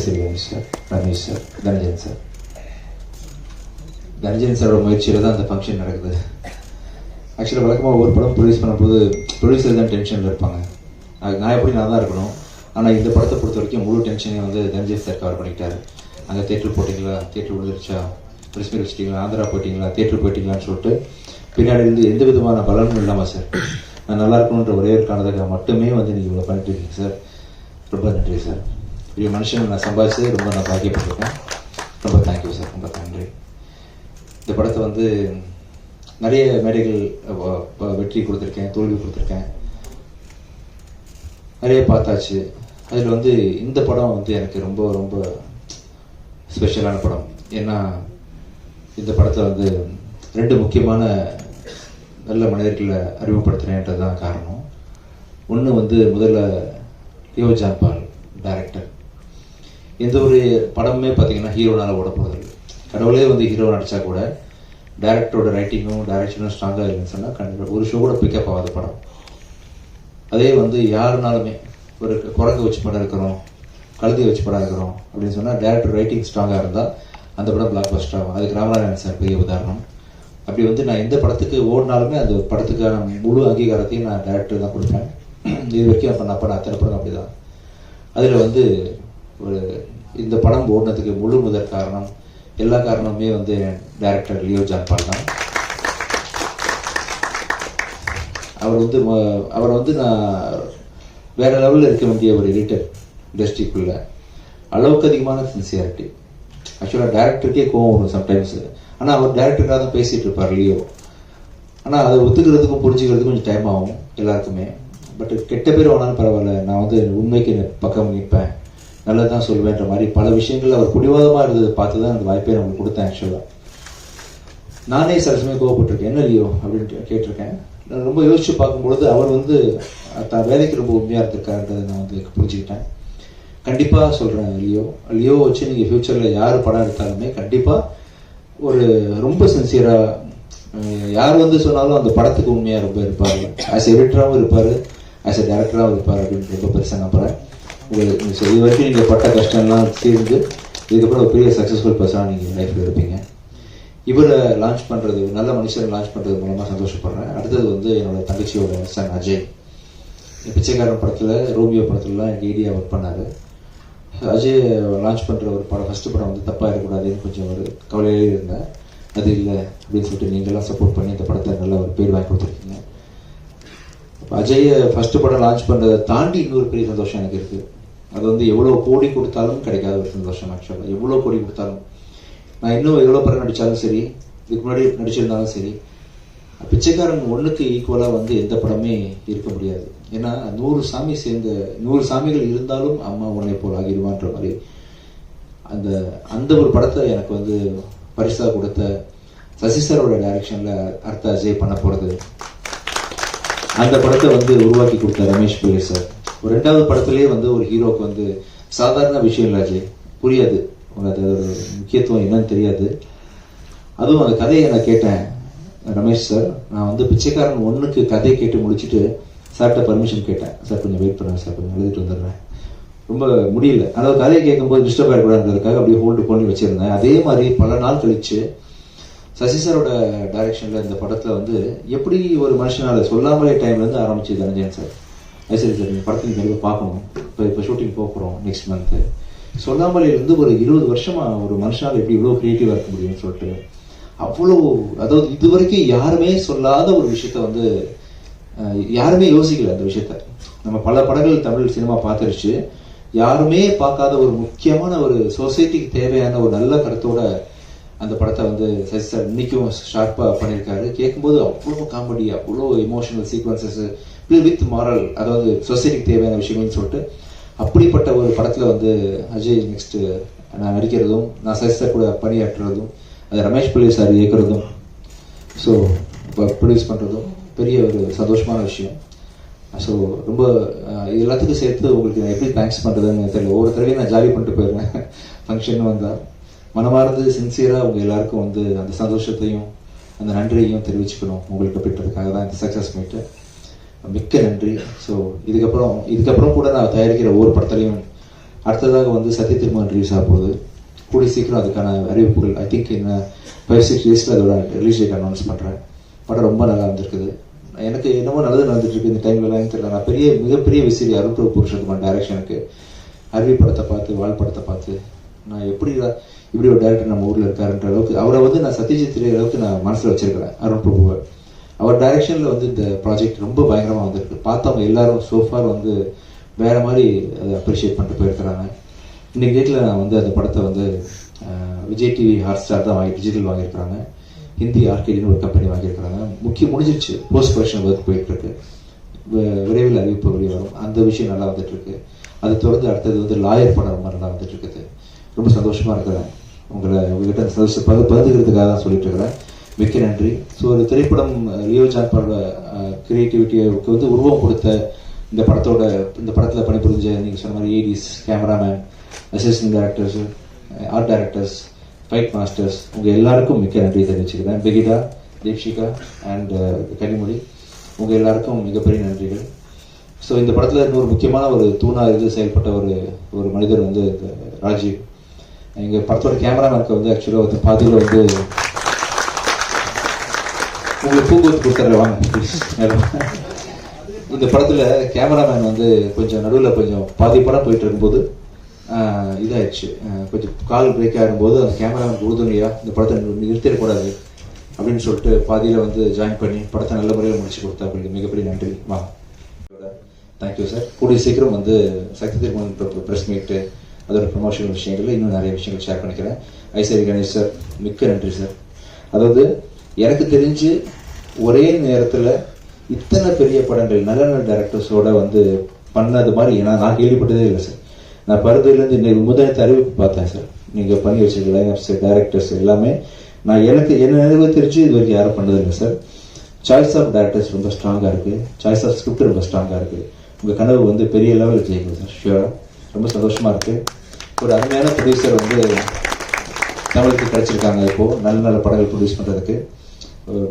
செல்வம் sir, Ramesh sir, Dhananjan sir. Dhananjan சாரோட முயற்சியில் தான் அந்த ஃபங்க்ஷன் நடக்குது. ஆக்சுவலாக வழக்கமாக ஒரு படம் ப்ரொடியூஸ் பண்ணும்போது ப்ரொடியூசர் தான் டென்ஷனில் இருப்பாங்க. நான் எப்படி நான் தான் இருக்கணும். ஆனால் இந்த படத்தை பொறுத்த வரைக்கும் முழு டென்ஷனையும் வந்து தனஞ்சன் சார் கவர் பண்ணிக்கிட்டாரு. அங்கே தேட்டர் போட்டிங்களா, தேட்டர் விழுந்துருச்சா, ப்ரெஸ் மீட் வச்சிட்டிங்களா, ஆந்திரா போயிட்டீங்களா, தேட்டர் போயிட்டீங்களான்னு சொல்லிட்டு பின்னாடி இருந்து எந்த விதமான பலனும் இல்லாமல் சார் நான் நல்லா இருக்கணுன்ற ஒரே ஒரு காரணத்துக்காக மட்டுமே வந்து நீங்கள் இவ்வளோ பண்ணிட்டு இருக்கீங்க சார். ரொம்ப நன்றி சார். பெரிய மனுஷன் நான் சம்பாதிச்சு ரொம்ப நான் பாக்கியப்பட்டிருக்கேன். ரொம்ப தேங்க்யூ சார், ரொம்ப நன்றி. இந்த படத்தை வந்து நிறைய மேடைகள் வெற்றி கொடுத்துருக்கேன், தோல்வி கொடுத்துருக்கேன், நிறைய பார்த்தாச்சு. அதில் வந்து இந்த படம் வந்து எனக்கு ரொம்ப ரொம்ப ஸ்பெஷலான படம். ஏன்னா இந்த படத்தை வந்து 2 முக்கியமான நல்ல மனிதர்களை அறிமுகப்படுத்துகிறேன்றது தான் காரணம். ஒன்று வந்து முதல்ல லியோ ஜான் பால் டைரக்டர். எந்த ஒரு படமுமே பார்த்தீங்கன்னா ஹீரோனால் ஓட போகிறதில்லை. கடவுளே வந்து ஹீரோ நடித்தா கூட டைரக்டரோட ரைட்டிங்கும் டைரக்ஷனும் ஸ்ட்ராங்காக இல்லைன்னு சொன்னால் கண்டிப்பாக ஒரு ஷோ கூட பிக்கப் ஆகாத படம். அதே வந்து யாருனாலுமே ஒரு குரங்கு வச்சு படம் இருக்கிறோம், கழுதி வச்சு படம் இருக்கிறோம் அப்படின்னு சொன்னால் டைரக்டர் ரைட்டிங் ஸ்ட்ராங்காக இருந்தால் அந்த படம் பிளாக் பஸ்டர் ஆகும். அதுக்கு ராமநாராயணன் சார் பெரிய உதாரணம். அப்படி வந்து நான் எந்த படத்துக்கு ஓடினாலுமே அந்த படத்துக்கான முழு அங்கீகாரத்தையும் நான் டைரக்டர் தான் கொடுப்பேன். இது வரைக்கும் அப்போ நான் அத்தனை படம் அப்படி தான். அதில் வந்து ஒரு இந்த படம் ஓடினதுக்கு முழு முதற் காரணம், எல்லா காரணமுமே வந்து டைரக்டர் லியோ ஜான் பால் தான். அவர் வந்து நான் வேற லெவலில் இருக்க வேண்டிய ஒரு எடிட்டர் இண்டஸ்ட்ரிக்குள்ள. அளவுக்கு அதிகமான சின்சியாரிட்டி. ஆக்சுவலாக டேரக்டருக்கே கோவம் வரும் சம்டைம்ஸ். ஆனால் அவர் டேரக்டருக்காக தான் பேசிகிட்டு இருப்பார் லியோ. ஆனால் அதை ஒத்துக்கிறதுக்கும் புரிஞ்சுக்கிறதுக்கும் கொஞ்சம் டைம் ஆகும் எல்லாருக்குமே. பட் கெட்ட பேர் வேணாலும் பரவாயில்ல, நான் வந்து உண்மைக்கு பக்கம் நிற்பேன், நல்லது தான் சொல்வேன்ற மாதிரி பல விஷயங்கள் அவர் பிடிவாதமாக இருந்ததை பார்த்து தான் அந்த வாய்ப்பை நம்மளுக்கு கொடுத்தேன். ஆக்சுவலாக நானே சில சமயம் கோவப்பட்டிருக்கேன், என்ன லியோ அப்படின்னு கேட்டிருக்கேன். நான் ரொம்ப யோசிச்சு பார்க்கும்பொழுது அவர் வந்து தான் வேலைக்கு ரொம்ப உண்மையாக இருந்திருக்காருன்றதை நான் வந்து புரிஞ்சுக்கிட்டேன். கண்டிப்பாக சொல்கிறேன், லியோ வச்சு நீங்கள் ஃப்யூச்சரில் யார் படம் எடுத்தாலுமே கண்டிப்பாக ஒரு ரொம்ப சின்சியராக யார் வந்து சொன்னாலும் அந்த படத்துக்கு உண்மையாக ரொம்ப இருப்பார். ஆஸ் எடிட்டராகவும் இருப்பார், ஆஸ் எ டேரக்டராகவும் இருப்பார் அப்படின்னு ரொம்ப பெருசாக நம்புகிறேன். உங்களுக்கு இது வரைக்கும் நீங்கள் பட்ட கஷ்டம்லாம் சேர்ந்து இதுக்கப்புறம் ஒரு பெரிய சக்ஸஸ்ஃபுல் பர்சனாக நீங்கள் லைஃப்பில் இருப்பீங்க. இவரை லான்ச் பண்ணுறது, நல்ல மனுஷரை லான்ச் பண்ணுறது மூலமாக சந்தோஷப்படுறேன். அடுத்தது வந்து என்னோட தங்கச்சியோட சன் அஜய். பிச்சைக்காரன் படத்தில், ரோமியோ படத்துலலாம் எனக்கு ஐடியா ஒர்க் பண்ணார். அஜய் லான்ச் பண்ணுற ஒரு படம், ஃபஸ்ட்டு படம் வந்து தப்பாக இருக்கக்கூடாதுன்னு கொஞ்சம் ஒரு கவலையிலே இருந்தேன். அது இல்லை அப்படின்னு சொல்லிட்டு நீங்கள்லாம் சப்போர்ட் பண்ணி இந்த படத்தை நல்ல ஒரு பேர் வாங்கி கொடுத்துருக்கீங்க. அஜயை ஃபஸ்ட்டு படம் லான்ச் பண்ணுறதை தாண்டி இன்னொரு பெரிய சந்தோஷம் எனக்கு இருக்குது. அது வந்து எவ்வளோ கோடி கொடுத்தாலும் கிடைக்காத ஒரு சந்தோஷம். ஆக்சுவலாக எவ்வளோ கோடி கொடுத்தாலும், நான் இன்னும் எவ்வளோ படம் நடித்தாலும் சரி, இதுக்கு முன்னாடி நடிச்சிருந்தாலும் சரி, பிச்சைக்காரன் 1க்கு ஈக்குவலாக வந்து எந்த படமே இருக்க முடியாது. ஏன்னா 100 சாமிகள் இருந்தாலும் அம்மா உன்னை போல் ஆகிடுவான்ற மாதிரி அந்த ஒரு படத்தை எனக்கு வந்து பரிசாக கொடுத்த சசி சாரோட டைரக்ஷனில் அடுத்த அஜய் பண்ண போகிறது. அந்த படத்தை வந்து உருவாக்கி கொடுத்த ரமேஷ் பிள்ளை சார். ஒரு 2வது படத்துலேயே வந்து ஒரு ஹீரோக்கு வந்து சாதாரண விஷயம் இல்லை அஜய், புரியாது, அதோட முக்கியத்துவம் என்னன்னு தெரியாது. அதுவும் அந்த கதையை நான் கேட்டேன் ரமேஷ் சார். நான் வந்து பிச்சைக்காரன் 1க்கு கதையை கேட்டு முடிச்சுட்டு சார்கிட்ட பர்மிஷன் கேட்டேன். சார் கொஞ்சம் வெயிட் பண்ணுறேன் சார், கொஞ்சம் எழுதிட்டு வந்துடுறேன், ரொம்ப முடியல. அதாவது கதையை கேட்கும்போது டிஸ்டர்ப் ஆகிடக்கூடாதுன்றதுக்காக அப்படியே ஹோல்டு பண்ணி வச்சுருந்தேன். அதே மாதிரி பல நாள் கழிச்சு சசி சாரோட டைரக்ஷனில் இந்த படத்தில் வந்து எப்படி ஒரு மனுஷனால் சொல்லாமலே டைம்லேருந்து ஆரம்பிச்சு தனஞ்சன் சார், சரி சார் இந்த படத்தை நீங்கள் பார்க்கணும், இப்போ ஷூட்டிங் போகிறோம் நெக்ஸ்ட் மந்த்து, சொல்லாமலேருந்து ஒரு 20 வருஷமாக ஒரு மனுஷனால் எப்படி இவ்வளோ க்ரியேட்டிவாக இருக்க முடியும்னு சொல்லிட்டு அவ்வளோ, அதாவது இது வரைக்கும் யாருமே சொல்லாத ஒரு விஷயத்த வந்து யாருமே யோசிக்கல. அந்த விஷயத்த நம்ம பல படங்கள் தமிழ் சினிமா பார்த்துருச்சு, யாருமே பார்க்காத ஒரு முக்கியமான ஒரு சொசைட்டிக்கு தேவையான ஒரு நல்ல கருத்தோட அந்த படத்தை வந்து சசி சார் இன்னைக்கும் ஷார்ப்பாக பண்ணியிருக்காரு. கேட்கும்போது அவ்வளோ காமெடி, அவ்வளோ எமோஷனல் சீக்வன்சஸ் வித் மாரல், அதாவது சொசைட்டிக்கு தேவையான விஷயங்கள்னு சொல்லிட்டு அப்படிப்பட்ட ஒரு படத்தில் வந்து அஜய் நெக்ஸ்ட்டு நான் நடிக்கிறதும், நான் சசி சார் கூட பணியாற்றுறதும், அது ரமேஷ் பிள்ளை சார் இயக்குறதும், ஸோ இப்போ ப்ரொடியூஸ் பண்ணுறதும் பெரிய ஒரு சந்தோஷமான விஷயம். ஸோ ரொம்ப இது எல்லாத்துக்கும் சேர்த்து உங்களுக்கு நான் எப்படி தேங்க்ஸ் பண்ணுறதுன்னு தெரியல. ஒவ்வொரு தடவையும் நான் ஜாலி பண்ணிட்டு போயிடுறேன் ஃபங்க்ஷன் வந்தால். மனமார்ந்து சின்சியராக உங்கள் எல்லாருக்கும் வந்து அந்த சந்தோஷத்தையும் அந்த நன்றியையும் தெரிவிச்சுக்கணும் உங்களுக்கு அப்படின்றதுக்காக தான் இந்த சக்ஸஸ் மீட்டு. மிக்க நன்றி. ஸோ இதுக்கப்புறம் கூட நான் தயாரிக்கிற ஒவ்வொரு படத்துலையும் அடுத்ததாக வந்து சத்ய திருமகன் ரிலீஸ் ஆக போகுது. கூடிய சீக்கிரம் அதுக்கான அறிவிப்புகள் ஐ திங்க் இன்னும் 5-6 டேஸில் அதோட ரிலீஸ் டேட் அனௌன்ஸ் பண்ணுறேன். படம் ரொம்ப நல்லா இருந்திருக்குது. எனக்கு என்னமோ நல்லது நடந்துட்டு இருக்கு இந்த டைம்லலாம் தெரியல. நான் மிகப்பெரிய விசிறி அருண் பிரபு புருஷோத்தமன் டைரக்ஷனுக்கு அருவி படத்தை பார்த்து வாழ் படத்தை பார்த்து நான் இப்படி ஒரு டைரக்டர் நம்ம ஊரில் இருக்காருன்ற அளவுக்கு அவரை வந்து நான் சத்யஜித் ரே அளவுக்கு நான் மனசில் வச்சிருக்கிறேன் அருண் பிரபுவை. அவர் டைரக்ஷனில் வந்து இந்த ப்ராஜெக்ட் ரொம்ப பயங்கரமாக வந்திருக்கு. பார்த்தவங்க எல்லாரும் சோஃபார் வந்து வேற மாதிரி அதை அப்ரிஷியேட் பண்ணிட்டு போயிருக்கிறாங்க. இன்னைக்கு டேட்டில் நான் வந்து அந்த படத்தை வந்து விஜய் டிவி ஹாட் ஸ்டார் தான் டிஜிட்டல் வாங்கியிருக்கிறாங்க. ஹிந்தி ஆர்கேடின்னு ஒரு கம்பெனி வாங்கியிருக்கிறாங்க. முடிஞ்சிருச்சு. போஸ்ட் ப்ரொடக்ஷன் ஒர்க் போயிட்டு இருக்கு. விரைவில் அறிவிப்பு வெளியே வரும். அந்த விஷயம் நல்லா வந்துட்டு இருக்கு. அதை தொடர்ந்து அடுத்தது வந்து லாயர் படம் ரொம்ப நல்லா வந்துட்டு இருக்குது. ரொம்ப சந்தோஷமா இருக்கிறேன். உங்ககிட்ட பகிர்ந்துக்கிறதுக்காக தான் சொல்லிட்டு இருக்கிறேன். மிக்க நன்றி. ஸோ ஒரு திரைப்படம் லியோ ஜான் பட கிரியேட்டிவிட்டிக்கு வந்து உருவம் கொடுத்த இந்த படத்தில் பணிபுரிஞ்ச நீங்கள் சொன்ன மாதிரி ADs, cameraman, assistant directors, art directors, fight masters உங்கள் எல்லாருக்கும் மிக்க நன்றி தெரிவிச்சுக்கிறேன். பெகிடா, தீப்ஷிகா அண்ட் கனிமொழி உங்கள் எல்லாருக்கும் மிகப்பெரிய நன்றிகள். ஸோ இந்த படத்தில் இன்னொரு முக்கியமான ஒரு தூணாக செயல்பட்ட ஒரு மனிதர் வந்து ராஜீவ். எங்கள் படத்தோட கேமராமேனுக்கு வந்து ஆக்சுவலாக வந்து பாதியில் வந்து உங்களுக்கு பூங்கொத்து கொடுத்துட்ற வாங்க. இந்த படத்தில் கேமராமேன் வந்து கொஞ்சம் நடுவில் கொஞ்சம் பாதி படம் போயிட்டு இருக்கும்போது இதாகிடுச்சு. கொஞ்சம் கால் பிரேக் ஆகும்போது அந்த கேமராமேன் உறுதுணையாக இந்த படத்தை நிறுத்திடக்கூடாது அப்படின்னு சொல்லிட்டு பாதியில் வந்து ஜாயின் பண்ணி படத்தை நல்ல முறையில் முடிச்சு கொடுத்தா. அப்படிங்க மிகப்பெரிய நன்றி. வா, தேங்க்யூ சார். கூடிய சீக்கிரம் வந்து சக்தி திருமணம் ப்ரெஸ் மீட்டு அதோட ப்ரமோஷனல் விஷயங்கள் இன்னும் நிறைய விஷயங்கள் ஷேர் பண்ணிக்கிறேன். ஐசரி கணேஷ் சார் மிக்க நன்றி சார். அதாவது எனக்கு தெரிஞ்சு ஒரே நேரத்தில் இத்தனை பெரிய படங்கள் நல்ல நல்ல டைரக்டர்ஸோட வந்து பண்ணது மாதிரி நான் கேள்விப்பட்டதே இல்லை சார். நான் பருதுலேருந்து இன்னைக்கு முதலத்து அறிவிப்பு பார்த்தேன் சார். நீங்கள் பண்ணி வச்சிருக்க லைனப்ஸ், டைரக்டர்ஸ் எல்லாமே நான் என்ன நினைவு தெரிஞ்சு இது வரைக்கும் யாரும் பண்ணதில்லை சார். சாய்ஸ் ஆஃப் டைரக்டர்ஸ் ரொம்ப ஸ்ட்ராங்காக இருக்குது. சாய்ஸ் ஆஃப் ஸ்கிரிப்ட் ரொம்ப ஸ்ட்ராங்காக இருக்குது. உங்கள் கனவு வந்து பெரிய லெவலில் ஜெயிக்கும் சார். ஷியூராக ரொம்ப சந்தோஷமாக இருக்குது. ஒரு அருமையான ப்ரொடியூசர் வந்து தமிழுக்கு கிடைச்சிருக்காங்க. இப்போது நல்ல நல்ல படங்கள் ப்ரொடியூஸ் பண்ணுறதுக்கு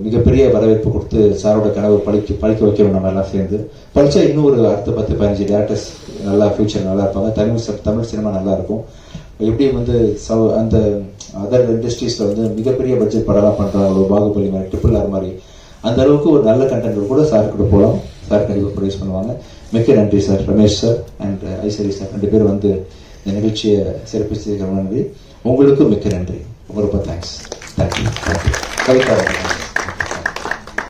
மிகப்பெரிய வரவேற்பு கொடுத்து சாரோட கனவு பழிக்க வைக்கணும். நம்ம எல்லாம் சேர்ந்து படித்தா இன்னும் ஒரு அடுத்த 10-15 டேரக்டர்ஸ் நல்லா ஃபியூச்சர் நல்லா இருப்பாங்க. தமிழ் சினிமா நல்லா இருக்கும். எப்படி வந்து அந்த அதர் இண்டஸ்ட்ரீஸில் வந்து மிகப்பெரிய பட்ஜெட் படம்லாம் பண்ணுறாங்க. பாகுபலி மாதிரி, ட்ரிபிள் ஆர் மாதிரி அந்த அளவுக்கு ஒரு நல்ல கண்டென்ட் கூட சார் கூட போகலாம். சார் கண்டிப்பாக ப்ரொடியூஸ் பண்ணுவாங்க. மிக்க நன்றி sir. Ramesh sir and Ishari sir 2 பேர் வந்து இந்த நிகழ்ச்சியை சிறப்பிச்சதுக்கு நன்றி. உங்களுக்கும் மிக்க நன்றி. ரொம்ப தேங்க்ஸ். தேங்க்யூ. கவிதா.